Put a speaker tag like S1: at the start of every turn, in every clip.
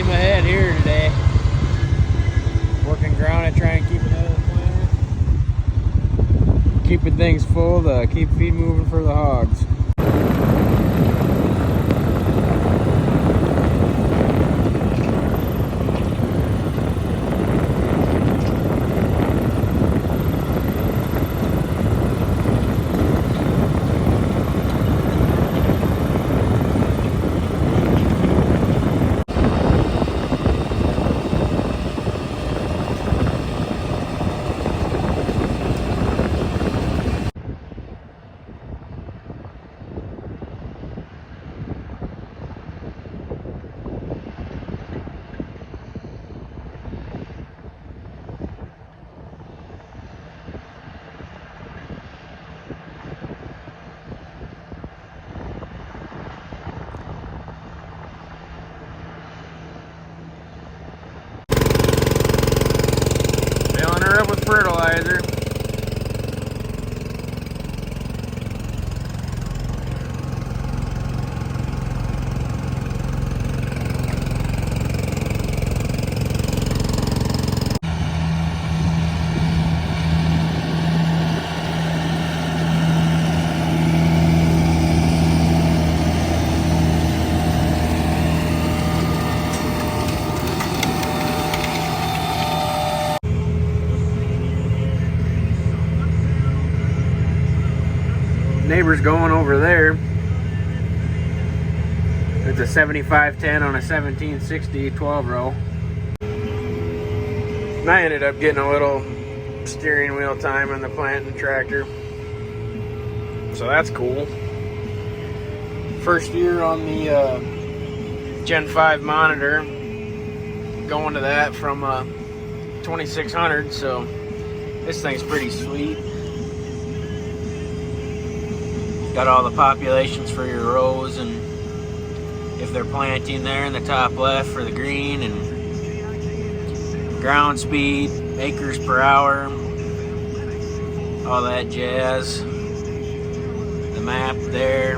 S1: steam ahead here today. Working ground and trying to keep it out of the planter. Keeping things full to keep feed moving for the hogs. Filling her up with fertilizer. Neighbor's going over there. It's a 7510 on a 1760 12 row. And I ended up getting a little steering wheel time on the planting tractor, so that's cool. First year on the Gen 5 monitor, going to that from 2600, so this thing's pretty sweet. Got all the populations for your rows, and if they're planting there in the top left for the green, and ground speed, acres per hour, all that jazz. The map there,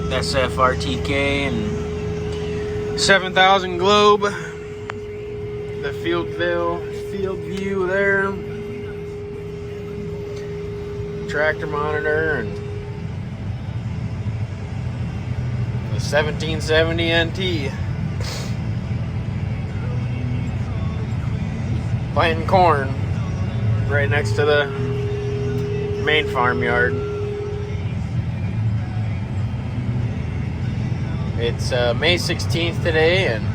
S1: SFRTK and 7000 globe, the field view there. Tractor monitor and the 1770 NT. Planting corn right next to the main farmyard. It's May 16th today, and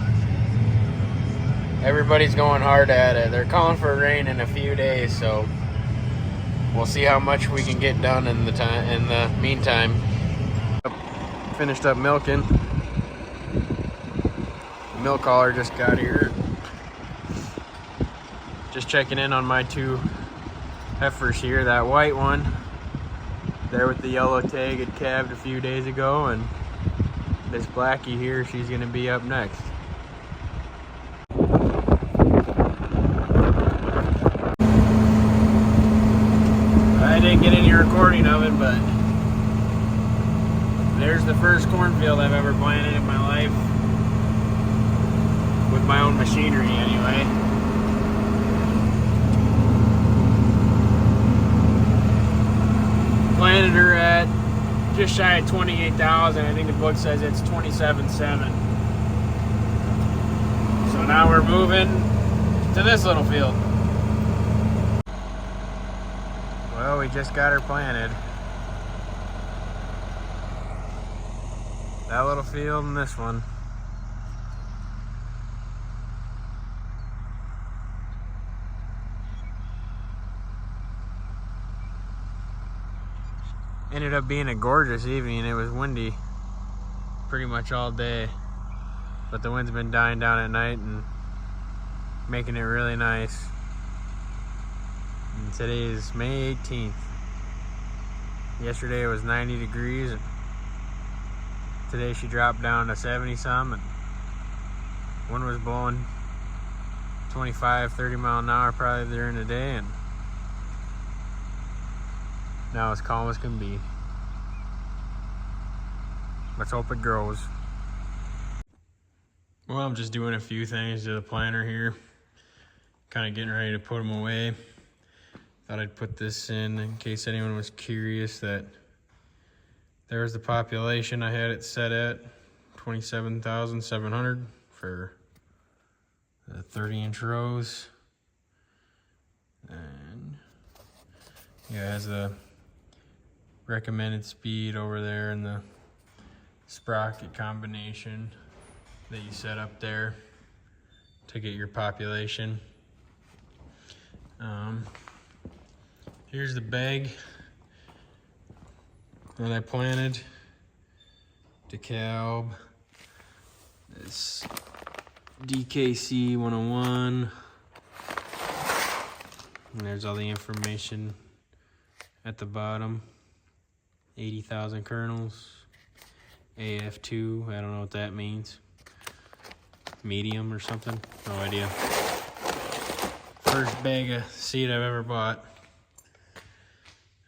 S1: everybody's going hard at it. They're calling for rain in a few days, so we'll see how much we can get done in the meantime. Finished up milking. The milk hauler just got here. Just checking in on my two heifers here. That white one there with the yellow tag had calved a few days ago, and this blackie here, she's gonna be up next. I didn't get any recording of it, but there's the first cornfield I've ever planted in my life. With my own machinery, anyway. Planted her at just shy of 28,000. I think the book says it's 27.7. So now we're moving to this little field. Well, we just got her planted. That little field and this one. Ended up being a gorgeous evening. It was windy pretty much all day, but the wind's been dying down at night and making it really nice. And today is May 18th. Yesterday it was 90 degrees, and today she dropped down to 70 some, and wind was blowing 25, 30 mile an hour probably during the day, and now as calm as can be. Let's hope it grows.
S2: Well, I'm just doing a few things to the planter here. Kind of getting ready to put them away. Thought I'd put this in case anyone was curious that there's the population. I had it set at 27,700 for the 30-inch rows. And yeah, it has the recommended speed over there and the sprocket combination that you set up there to get your population. Here's the bag that I planted. DeKalb. It's DKC 101. And there's all the information at the bottom. 80,000 kernels. AF2, I don't know what that means. Medium or something, no idea. First bag of seed I've ever bought.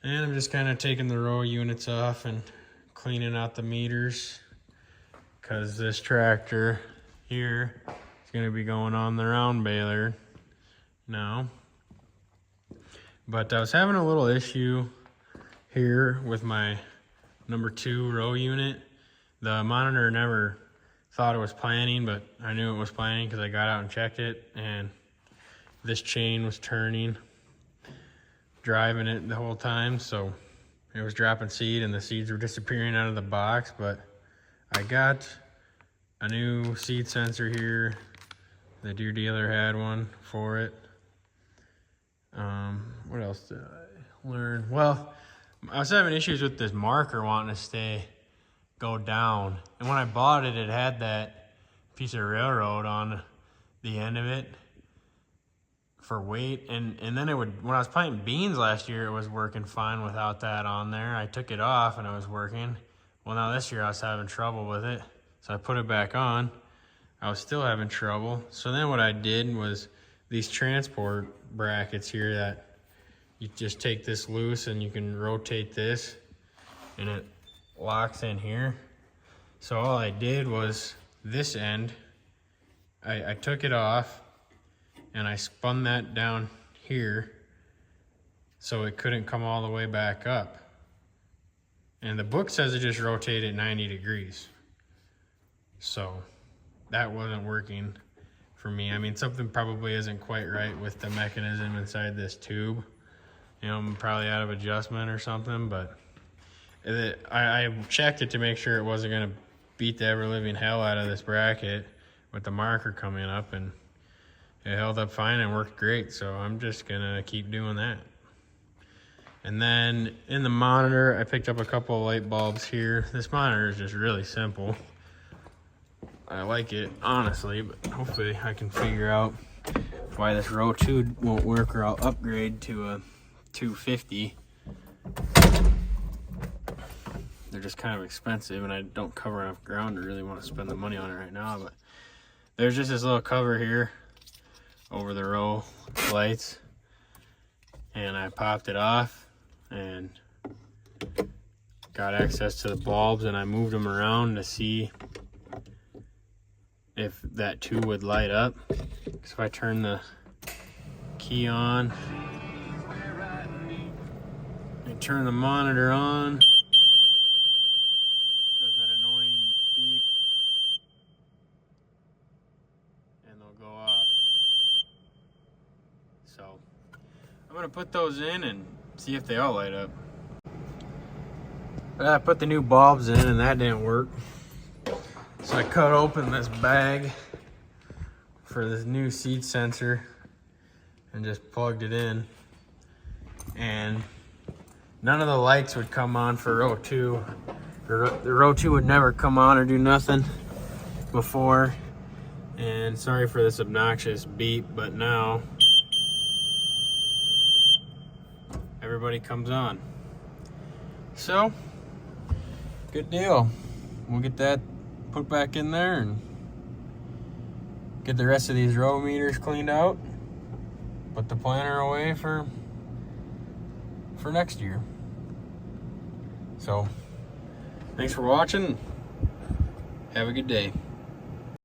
S2: And I'm just kind of taking the row units off and cleaning out the meters, because this tractor here is going to be going on the round baler now. But I was having a little issue here with my number 2 row unit. The monitor never thought it was planning, but I knew it was planning because I got out and checked it, and this chain was turning, driving it the whole time, so it was dropping seed and the seeds were disappearing out of the box. But I got a new seed sensor here. The Deer Dealer had one for it. What else did I learn? Well, I was having issues with this marker wanting to go down, and when I bought it, it had that piece of railroad on the end of it for weight, and then it would, when I was planting beans last year, it was working fine without that on there. I took it off and it was working. Well, now this year I was having trouble with it, so I put it back on. I was still having trouble. So then what I did was these transport brackets here that you just take this loose and you can rotate this and it locks in here. So all I did was this end, I took it off and I spun that down here so it couldn't come all the way back up. And the book says it just rotated 90 degrees. So that wasn't working for me. I mean, something probably isn't quite right with the mechanism inside this tube. You know, I'm probably out of adjustment or something, but I checked it to make sure it wasn't going to beat the ever-living hell out of this bracket with the marker coming up, and it held up fine and worked great, so I'm just going to keep doing that. And then in the monitor, I picked up a couple of light bulbs here. This monitor is just really simple. I like it, honestly, but hopefully I can figure out why this row 2 won't work, or I'll upgrade to a 250. They're just kind of expensive, and I don't cover enough ground to really want to spend the money on it right now. But there's just this little cover here over the row lights, and I popped it off and got access to the bulbs, and I moved them around to see if that 2 would light up. So if I turn the key on and turn the monitor on, does that annoying beep, and they'll go off. So I'm gonna put those in and see if they all light up. But I put the new bulbs in and that didn't work. So I cut open this bag for this new seed sensor and just plugged it in, and none of the lights would come on for row 2. The row 2 would never come on or do nothing before. And sorry for this obnoxious beep, but now everybody comes on. So, good deal. We'll get that put back in there and get the rest of these row meters cleaned out. Put the planter away for next year. So, thanks for watching. Have a good day.